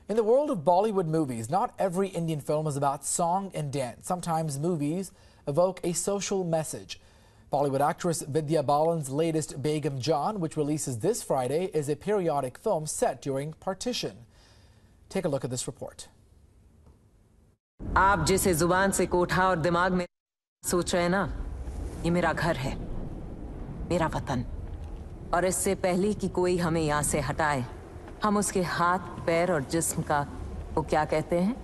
In the world of Bollywood movies, not every Indian film is about song and dance. Sometimes movies evoke a social message. Bollywood actress Vidya Balan's latest Begum Jaan, which releases this Friday, is a periodic film set during partition. Take a look at this report. आप जिसे जुबान से कोठा और दिमाग में सोच रहे हैं ना, ये मेरा घर है, मेरा वतन। और इससे पहले कि कोई हमें यहाँ से हटाए, हम उसके हाथ, पैर और जिस्म का वो क्या कहते हैं,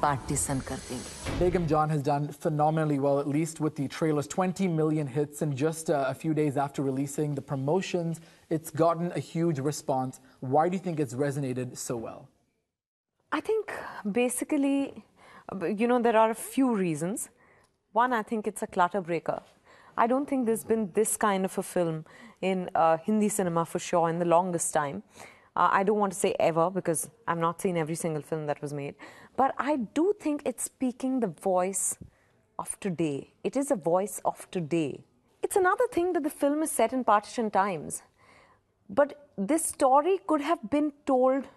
पार्टीशन कर देंगे। Begum Jaan has done phenomenally well, at least with the trailers. 20 million hits in just a few days after releasing. The promotions, it's gotten a huge response. Why do you think it's resonated so well? I think basically, there are a few reasons. One, I think it's a clutter breaker. I don't think there's been this kind of a film in Hindi cinema for sure in the longest time. I don't want to say ever because I've not seen every single film that was made. But I do think it's speaking the voice of today. It is a voice of today. It's another thing that the film is set in partition times. But this story could have been told,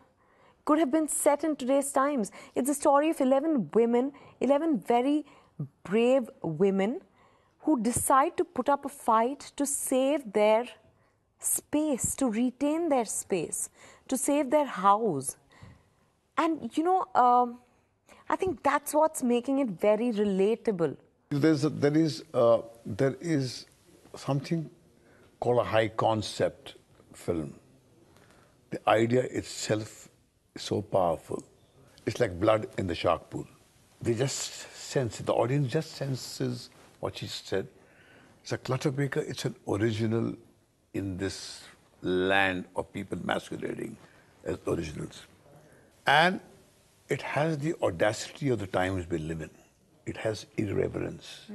could have been set in today's times. It's a story of 11 women, 11 very brave women who decide to put up a fight to save their space, to retain their space, to save their house. And, I think that's what's making it very relatable. There is something called a high concept film. The idea itself is so powerful. It's like blood in the shark pool. They just sense it. The audience just senses what she said. It's a clutter breaker. It's an original in this land of people masquerading as originals. And it has the audacity of the times we live in. It has irreverence.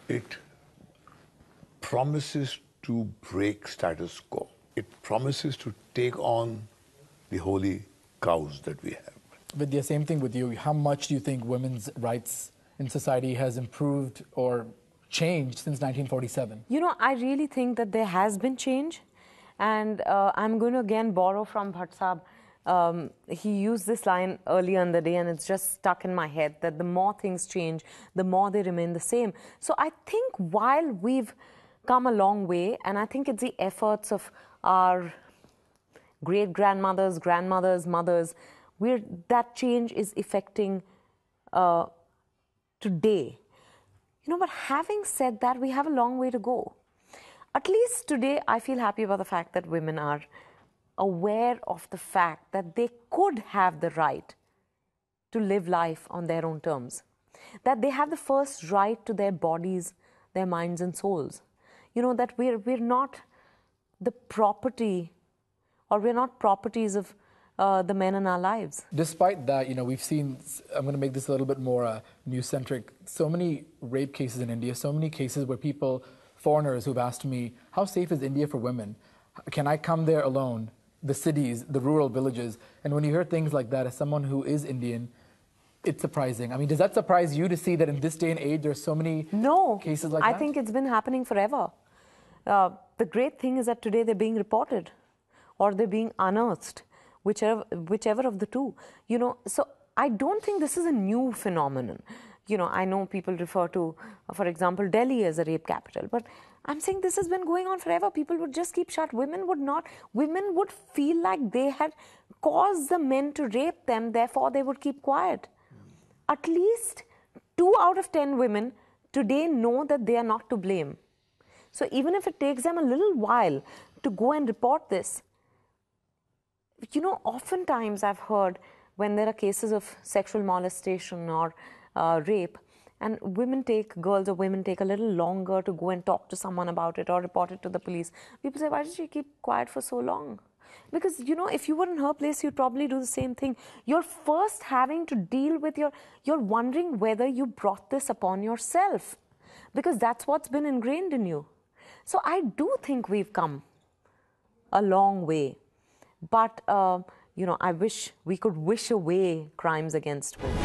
It promises to break status quo. It promises to take on the holy cows that we have. Vidya, same thing with you. How much do you think women's rights in society has improved or changed since 1947? I really think that there has been change. And I'm going to again borrow from Bhatt Sahab. He used this line earlier in the day and it's just stuck in my head that the more things change, the more they remain the same. So I think while we've come a long way, and I think it's the efforts of our great-grandmothers, grandmothers, mothers, that change is affecting today. But having said that, we have a long way to go. At least today, I feel happy about the fact that women are aware of the fact that they could have the right to live life on their own terms. That they have the first right to their bodies, their minds and souls. That we're not the property, or we're not properties of the men in our lives. Despite that, we've seen, I'm going to make this a little bit more news-centric, so many rape cases in India, so many cases where foreigners who've asked me, how safe is India for women? Can I come there alone? The cities, the rural villages. And when you hear things like that, as someone who is Indian, it's surprising. I mean, does that surprise you to see that in this day and age, there's so many cases like that? I think it's been happening forever. The great thing is that today they're being reported or they're being unearthed, whichever of the two. So I don't think this is a new phenomenon. I know people refer to, for example, Delhi as a rape capital, but I'm saying this has been going on forever. People would just keep shut. Women would feel like they had caused the men to rape them, therefore they would keep quiet. At least 2 out of 10 women today know that they are not to blame. So even if it takes them a little while to go and report this, oftentimes I've heard when there are cases of sexual molestation or rape, and girls or women take a little longer to go and talk to someone about it or report it to the police. People say, why did she keep quiet for so long? Because, if you were in her place, you'd probably do the same thing. You're first having to deal with you're wondering whether you brought this upon yourself, because that's what's been ingrained in you. So I do think we've come a long way. But, I wish we could wish away crimes against women.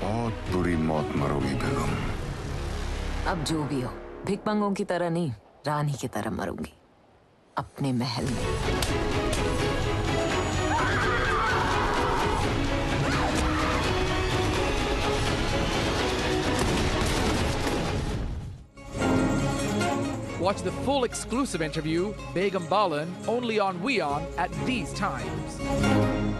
बहुत बुरी मौत मरोगी बेगम। अब जो भी हो, भिखमंगों की तरह नहीं, रानी की तरह मरूंगी, अपने महल में। Watch the full exclusive interview, Begum Balan, only on WION at these times.